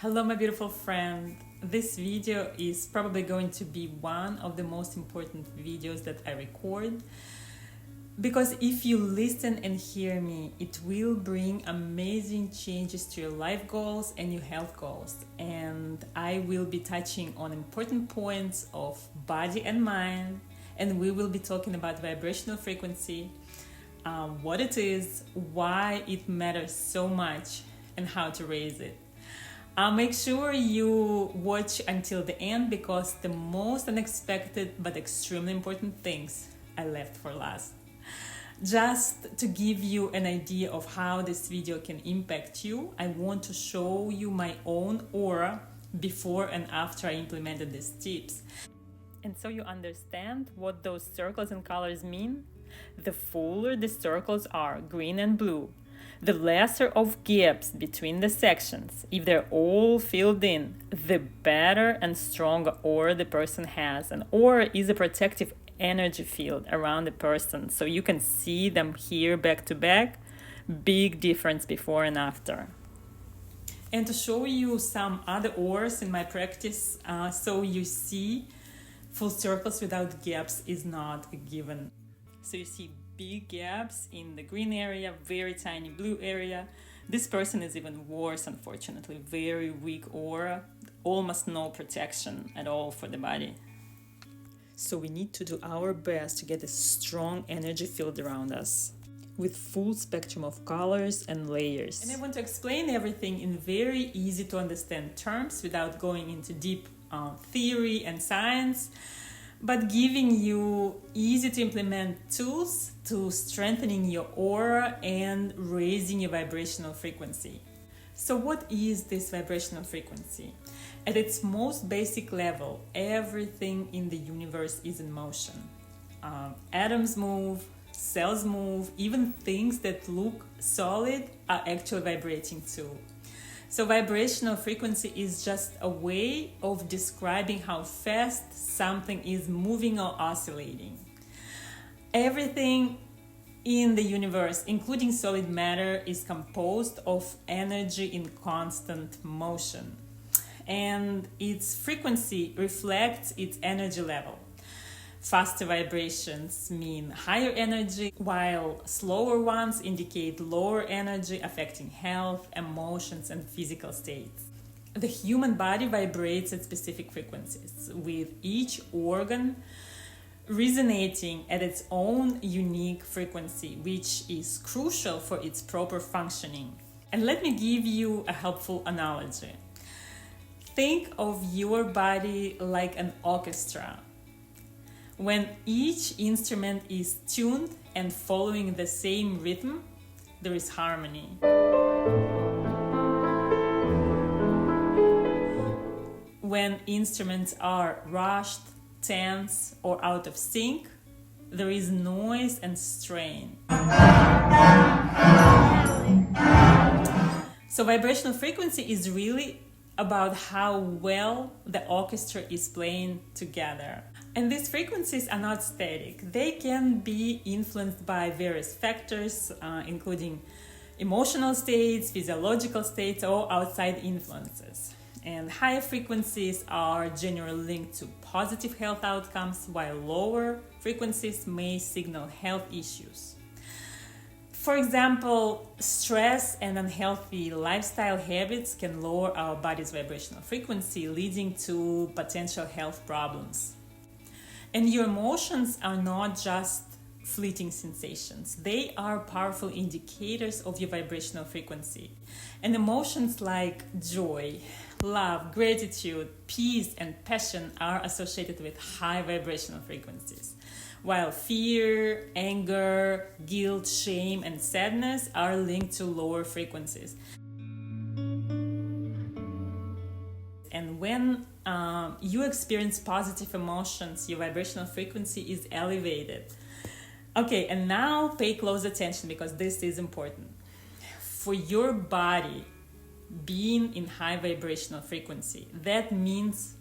Hello, my beautiful friend. This video is probably going to be one of the most important videos that I record because if you listen and hear me, it will bring amazing changes to your life goals and your health goals. And I will be touching on important points of body and mind, and we will be talking about vibrational frequency, what it is, why it matters so much, and how to raise it. Make sure you watch until the end because the most unexpected but extremely important things I left for last. Just to give you an idea of how this video can impact you, I want to show you my own aura before and after I implemented these tips. And so you understand what those circles and colors mean? The fuller the circles are, green and blue, the lesser of gaps between the sections. If they're all filled in, the better and stronger aura the person has. An aura is a protective energy field around the person, so you can see them here back to back. Big difference before and after. And to show you some other auras in my practice, so you see full circles without gaps is not a given. So you see big gaps in the green area, very tiny blue area. This person is even worse, unfortunately. Very weak aura, almost no protection at all for the body. So we need to do our best to get a strong energy field around us with full spectrum of colors and layers. And I want to explain everything in very easy to understand terms without going into deep theory and science, but giving you easy to implement tools to strengthening your aura and raising your vibrational frequency. So what is this vibrational frequency? At its most basic level, everything in the universe is in motion. Atoms move, cells move, even things that look solid are actually vibrating too. So vibrational frequency is just a way of describing how fast something is moving or oscillating. Everything in the universe, including solid matter, is composed of energy in constant motion. And its frequency reflects its energy level. Faster vibrations mean higher energy, while slower ones indicate lower energy, affecting health, emotions, and physical states. The human body vibrates at specific frequencies, with each organ resonating at its own unique frequency, which is crucial for its proper functioning. And let me give you a helpful analogy. Think of your body like an orchestra. When each instrument is tuned and following the same rhythm, there is harmony. When instruments are rushed, tense, or out of sync, there is noise and strain. So vibrational frequency is really about how well the orchestra is playing together. And these frequencies are not static. They can be influenced by various factors, including emotional states, physiological states, or outside influences. And higher frequencies are generally linked to positive health outcomes, while lower frequencies may signal health issues. For example, stress and unhealthy lifestyle habits can lower our body's vibrational frequency, leading to potential health problems. And your emotions are not just fleeting sensations. They are powerful indicators of your vibrational frequency. And emotions like joy, love, gratitude, peace, and passion are associated with high vibrational frequencies, while fear, anger, guilt, shame, and sadness are linked to lower frequencies. And when you experience positive emotions, your vibrational frequency is elevated. Okay, and now pay close attention because this is important. For your body being in high vibrational frequency, that means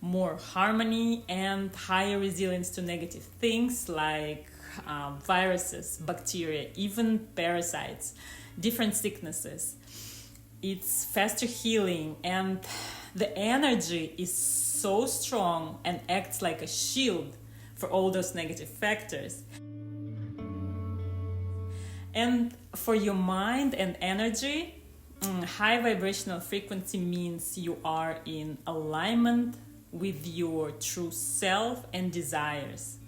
more harmony and higher resilience to negative things like viruses, bacteria, even parasites, different sicknesses. it's faster healing, and the energy is so strong and acts like a shield for all those negative factors. And for your mind and energy, high vibrational frequency means you are in alignment with your true self and desires.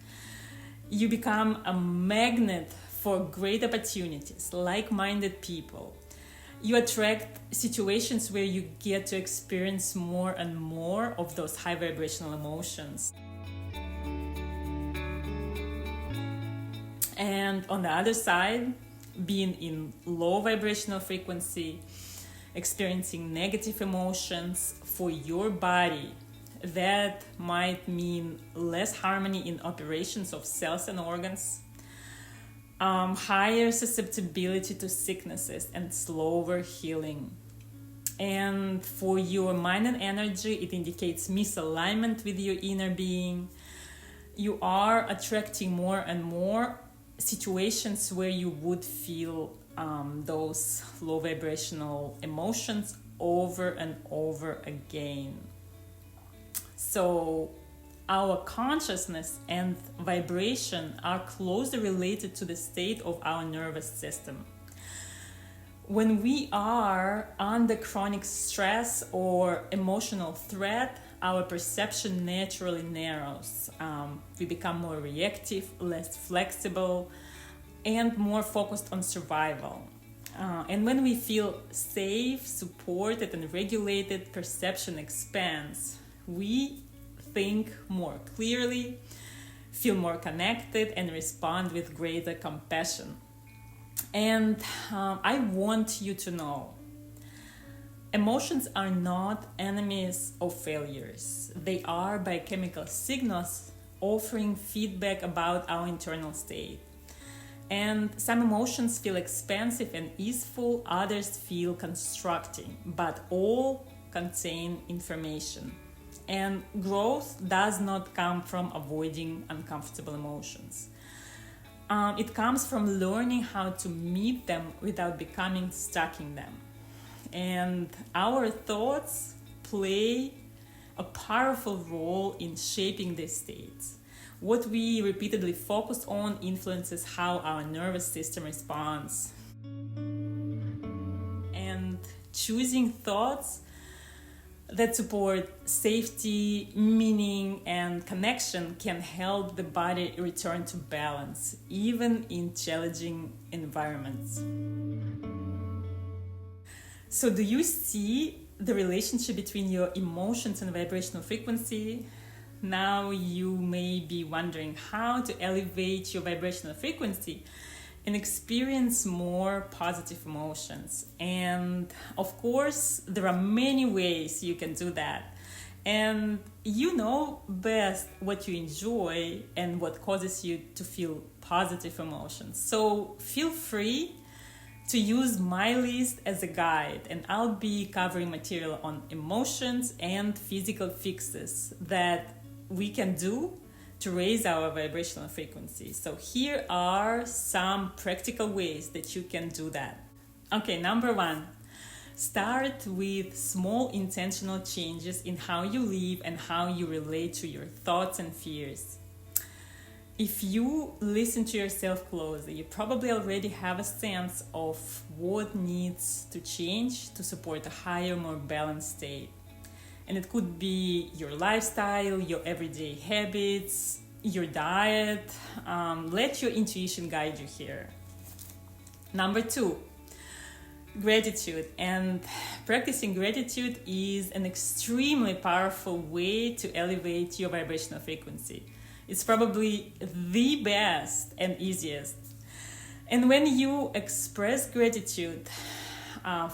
You become a magnet for great opportunities, like-minded people. You attract situations where you get to experience more and more of those high vibrational emotions. And on the other side, being in low vibrational frequency, experiencing negative emotions for your body, that might mean less harmony in operations of cells and organs, higher susceptibility to sicknesses, and slower healing. And for your mind and energy, it indicates misalignment with your inner being. You are attracting more and more situations where you would feel those low vibrational emotions over and over again. So our consciousness and vibration are closely related to the state of our nervous system. When we are under chronic stress or emotional threat, our perception naturally narrows. We become more reactive, less flexible, and more focused on survival. And when we feel safe, supported, and regulated, perception expands. We think more clearly, feel more connected, and respond with greater compassion. And I want you to know, emotions are not enemies or failures. They are biochemical signals offering feedback about our internal state. And some emotions feel expansive and easeful, others feel constructing, but all contain information. And growth does not come from avoiding uncomfortable emotions. It comes from learning how to meet them without becoming stuck in them. And our thoughts play a powerful role in shaping these states. What we repeatedly focus on influences how our nervous system responds. And choosing thoughts that support safety, meaning, and connection can help the body return to balance, even in challenging environments. So, do you see the relationship between your emotions and vibrational frequency? Now you may be wondering how to elevate your vibrational frequency and experience more positive emotions. And of course, there are many ways you can do that. And you know best what you enjoy and what causes you to feel positive emotions. So feel free to use my list as a guide, and I'll be covering material on emotions and physical fixes that we can do to raise our vibrational frequency. So here are some practical ways that you can do that. Okay, number one, start with small intentional changes in how you live and how you relate to your thoughts and fears. If you listen to yourself closely, you probably already have a sense of what needs to change to support a higher, more balanced state. And it could be your lifestyle, your everyday habits, your diet. Let your intuition guide you here. Number two, gratitude. And practicing gratitude is an extremely powerful way to elevate your vibrational frequency. It's probably the best and easiest. And when you express gratitude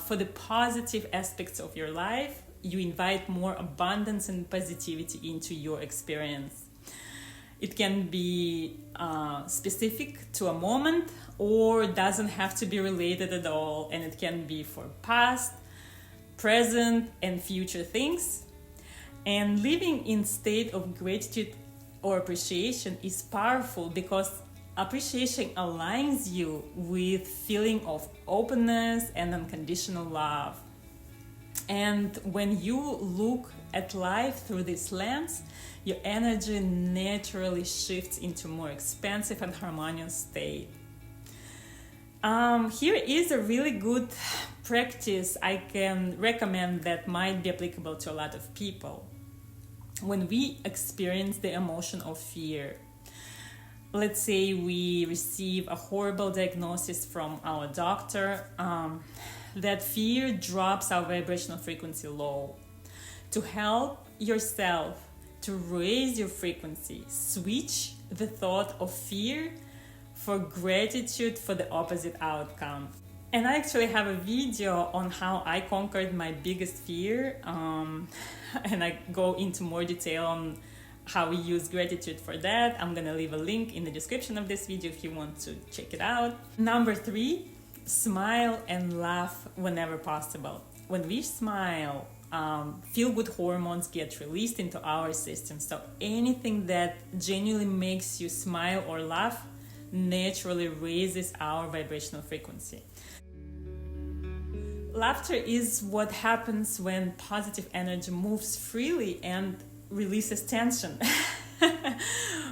for the positive aspects of your life, you invite more abundance and positivity into your experience. It can be specific to a moment or doesn't have to be related at all, and it can be for past, present, and future things. And living in state of gratitude or appreciation is powerful because appreciation aligns you with feeling of openness and unconditional love. And when you look at life through this lens, your energy naturally shifts into more expansive and harmonious state. Here is a really good practice I can recommend that might be applicable to a lot of people. When we experience the emotion of fear, let's say we receive a horrible diagnosis from our doctor, that fear drops our vibrational frequency low. To help yourself to raise your frequency, switch the thought of fear for gratitude for the opposite outcome. And I actually have a video on how I conquered my biggest fear, and I go into more detail on how we use gratitude for that. I'm gonna leave a link in the description of this video if you want to check it out. Number 3, smile and laugh whenever possible. When we smile, feel-good hormones get released into our system. So anything that genuinely makes you smile or laugh naturally raises our vibrational frequency. Laughter is what happens when positive energy moves freely and releases tension.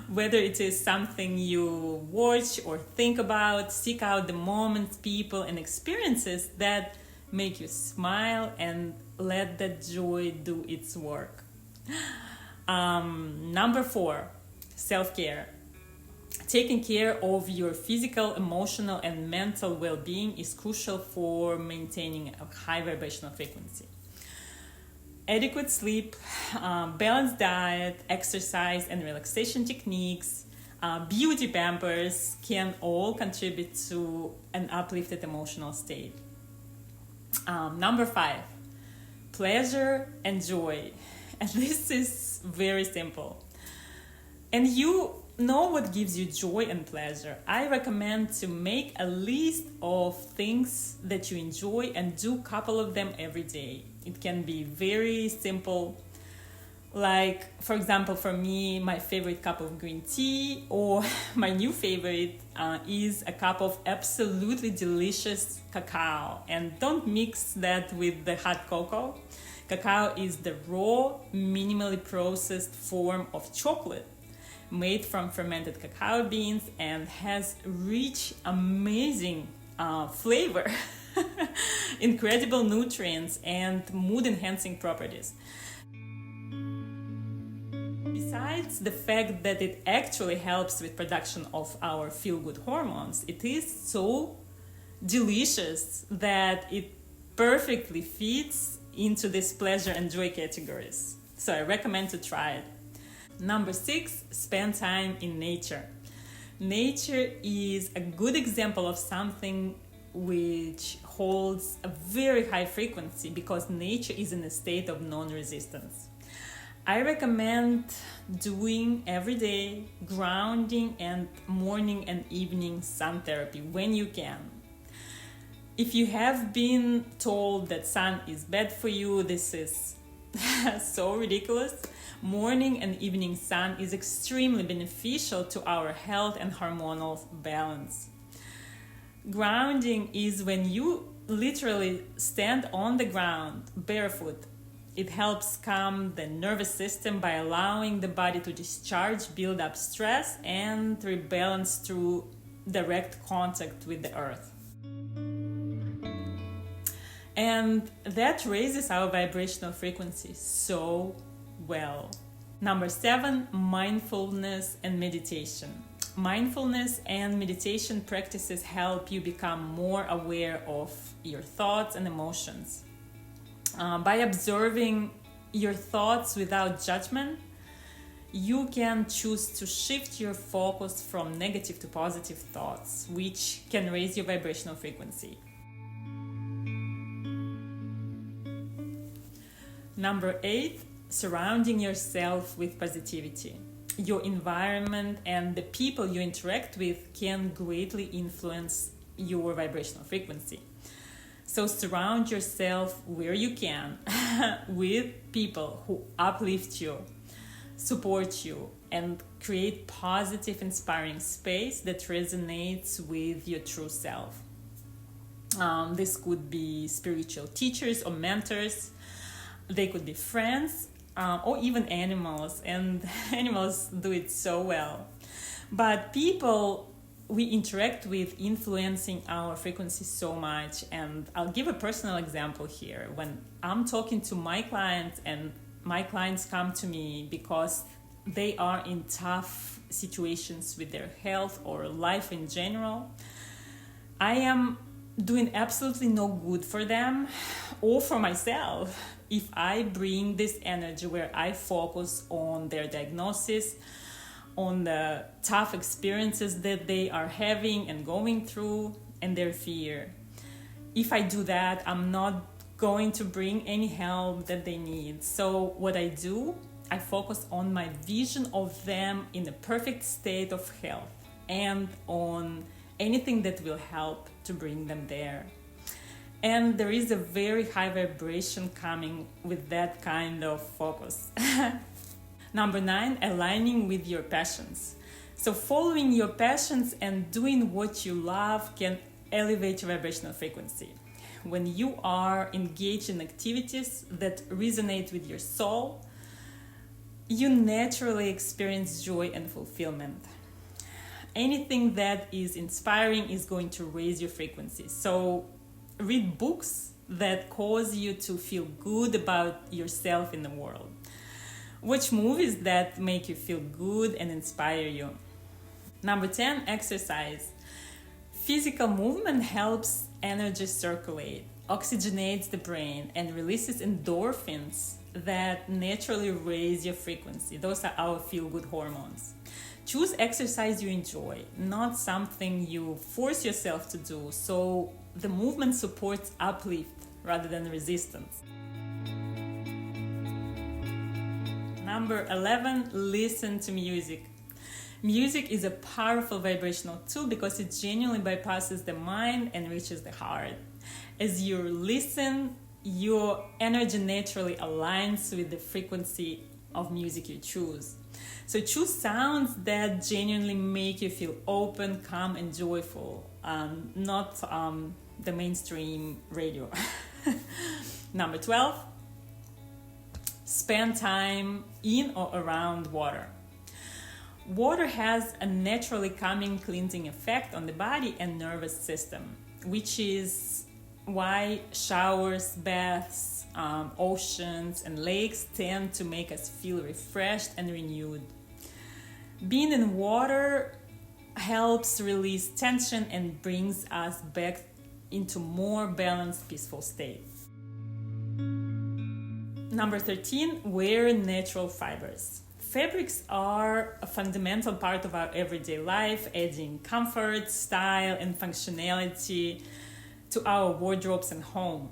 Whether it is something you watch or think about, seek out the moments, people, and experiences that make you smile and let that joy do its work. Number 4, self-care. Taking care of your physical, emotional, and mental well-being is crucial for maintaining a high vibrational frequency. Adequate sleep, balanced diet, exercise and relaxation techniques, beauty pampers can all contribute to an uplifted emotional state. Number 5, pleasure and joy. And this is very simple. And you know what gives you joy and pleasure. I recommend to make a list of things that you enjoy and do a couple of them every day. It can be very simple, like, for example, for me, my favorite cup of green tea, or my new favorite is a cup of absolutely delicious cacao. And don't mix that with the hot cocoa. Cacao is the raw, minimally processed form of chocolate made from fermented cacao beans and has rich, amazing flavor, incredible nutrients, and mood-enhancing properties. Besides the fact that it actually helps with production of our feel-good hormones, it is so delicious that it perfectly fits into this pleasure and joy categories. So I recommend to try it. Number 6, spend time in nature. Nature is a good example of something which holds a very high frequency because nature is in a state of non-resistance. I recommend doing every day grounding and morning and evening sun therapy when you can. If you have been told that sun is bad for you, this is so ridiculous. Morning and evening sun is extremely beneficial to our health and hormonal balance. Grounding is when you literally stand on the ground barefoot. It helps calm the nervous system by allowing the body to discharge, build up stress, and rebalance through direct contact with the earth. And that raises our vibrational frequency so well. Number 7, mindfulness and meditation. Mindfulness and meditation practices help you become more aware of your thoughts and emotions. By observing your thoughts without judgment, you can choose to shift your focus from negative to positive thoughts, which can raise your vibrational frequency. Number 8, surrounding yourself with positivity. Your environment and the people you interact with can greatly influence your vibrational frequency. So surround yourself where you can with people who uplift you, support you, and create positive, inspiring space that resonates with your true self. This could be spiritual teachers or mentors, They could be friends or even animals, and animals do it so well. But people we interact with influencing our frequency so much. And I'll give a personal example here. When I'm talking to my clients and my clients come to me because they are in tough situations with their health or life in general, I am doing absolutely no good for them or for myself if I bring this energy where I focus on their diagnosis, on the tough experiences that they are having and going through, and their fear. If I do that, I'm not going to bring any help that they need. So what I do, I focus on my vision of them in a perfect state of health and on anything that will help to bring them there. And there is a very high vibration coming with that kind of focus. Number 9, aligning with your passions. So following your passions and doing what you love can elevate your vibrational frequency. When you are engaged in activities that resonate with your soul, you naturally experience joy and fulfillment. Anything that is inspiring is going to raise your frequency. So read books that cause you to feel good about yourself in the world. Watch movies that make you feel good and inspire you. Number 10, exercise. Physical movement helps energy circulate, oxygenates the brain, and releases endorphins that naturally raise your frequency. Those are our feel-good hormones. Choose exercise you enjoy, not something you force yourself to do, so the movement supports uplift rather than resistance. Number 11, listen to music. Music is a powerful vibrational tool because it genuinely bypasses the mind and reaches the heart. As you listen, your energy naturally aligns with the frequency of music you choose. So choose sounds that genuinely make you feel open, calm, and joyful, not the mainstream radio. Number 12, spend time in or around water. Water has a naturally calming, cleansing effect on the body and nervous system, which is why showers, baths, oceans, and lakes tend to make us feel refreshed and renewed. Being in water helps release tension and brings us back into more balanced, peaceful states. Number 13, wear natural fibers. Fabrics are a fundamental part of our everyday life, adding comfort, style, and functionality to our wardrobes and home.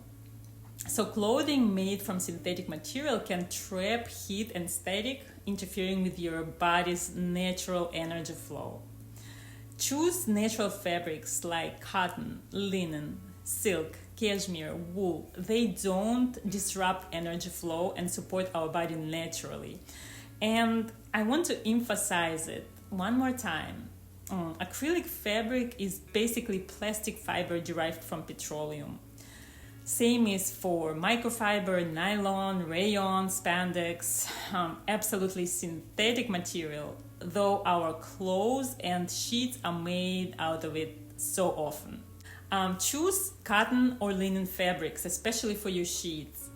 So clothing made from synthetic material can trap heat and static, interfering with your body's natural energy flow. Choose natural fabrics like cotton, linen, silk, cashmere, wool. They don't disrupt energy flow and support our body naturally. And I want to emphasize it one more time. Acrylic fabric is basically plastic fiber derived from petroleum. Same is for microfiber, nylon, rayon, spandex, absolutely synthetic material, though our clothes and sheets are made out of it so often. Choose cotton or linen fabrics, especially for your sheets.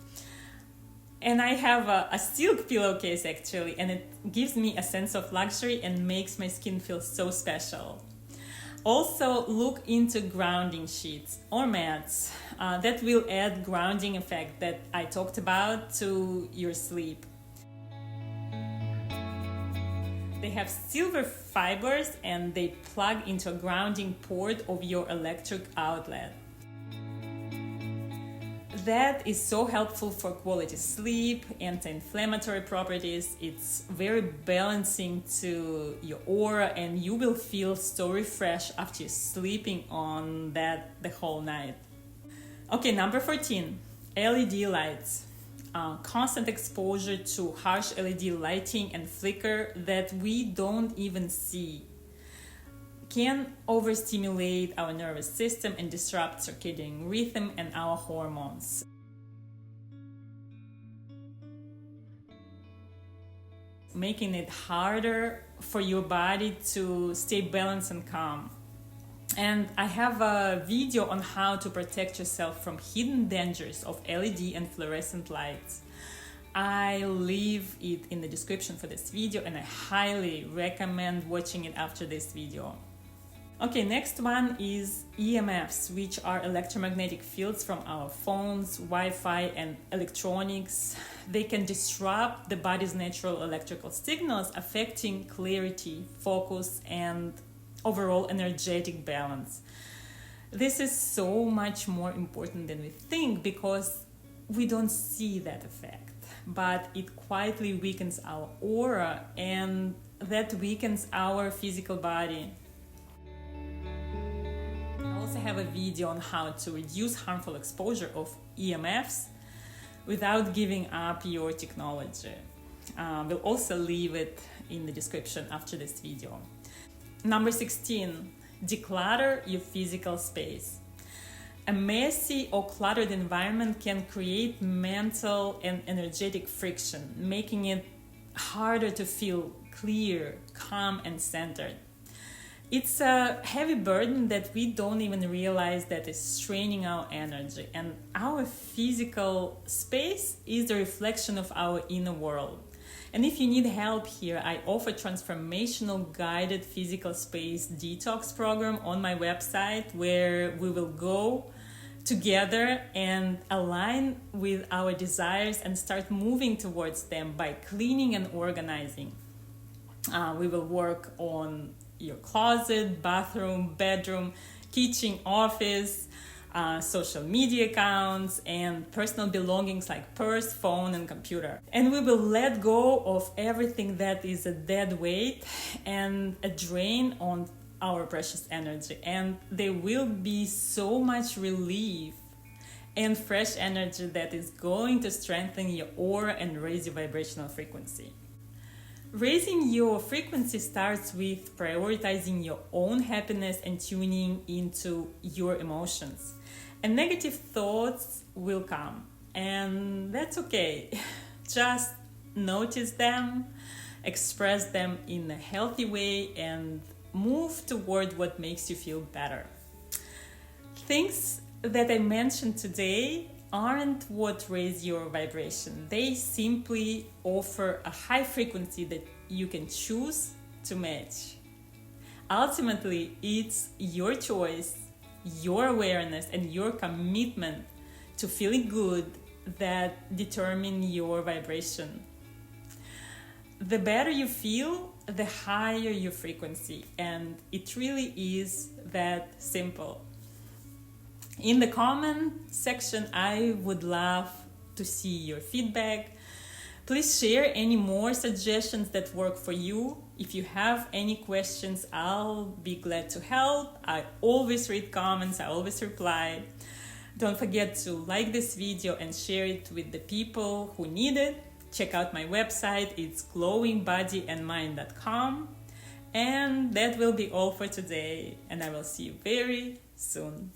And I have a silk pillowcase actually, and it gives me a sense of luxury and makes my skin feel so special. Also, look into grounding sheets or mats that will add grounding effect that I talked about to your sleep. They have silver fibers and they plug into a grounding port of your electric outlet. That is so helpful for quality sleep, anti-inflammatory properties. It's very balancing to your aura, and you will feel so refreshed after you're sleeping on that the whole night. Okay, number 14, LED lights. Constant exposure to harsh LED lighting and flicker that we don't even see can overstimulate our nervous system and disrupt circadian rhythm and our hormones. making it harder for your body to stay balanced and calm. And I have a video on how to protect yourself from hidden dangers of LED and fluorescent lights. I leave it in the description for this video, and I highly recommend watching it after this video. Okay, next one is EMFs, which are electromagnetic fields from our phones, Wi-Fi, and electronics. They can disrupt the body's natural electrical signals, affecting clarity, focus, and overall energetic balance. This is so much more important than we think because we don't see that effect, but it quietly weakens our aura, and that weakens our physical body. I also have a video on how to reduce harmful exposure of EMFs without giving up your technology. We'll also leave it in the description after this video. Number 16, declutter your physical space. A messy or cluttered environment can create mental and energetic friction, making it harder to feel clear, calm, and centered. It's a heavy burden that we don't even realize that is straining our energy, and our physical space is the reflection of our inner world. And if you need help here, I offer transformational guided physical space detox program on my website, where we will go together and align with our desires and start moving towards them by cleaning and organizing. We will work on your closet, bathroom, bedroom, kitchen, office, social media accounts, and personal belongings like purse, phone, and computer. And we will let go of everything that is a dead weight and a drain on our precious energy. And there will be so much relief and fresh energy that is going to strengthen your aura and raise your vibrational frequency. Raising your frequency starts with prioritizing your own happiness and tuning into your emotions. And negative thoughts will come, and that's okay. Just notice them, express them in a healthy way, and move toward what makes you feel better. Things that I mentioned today aren't what raise your vibration. They simply offer a high frequency that you can choose to match. Ultimately, it's your choice, your awareness, and your commitment to feeling good that determine your vibration. The better you feel, the higher your frequency, and it really is that simple. In the comment section, I would love to see your feedback. Please share any more suggestions that work for you. If you have any questions, I'll be glad to help. I always read comments, I always reply. Don't forget to like this video and share it with the people who need it. Check out my website, it's glowingbodyandmind.com. And that will be all for today, and I will see you very soon.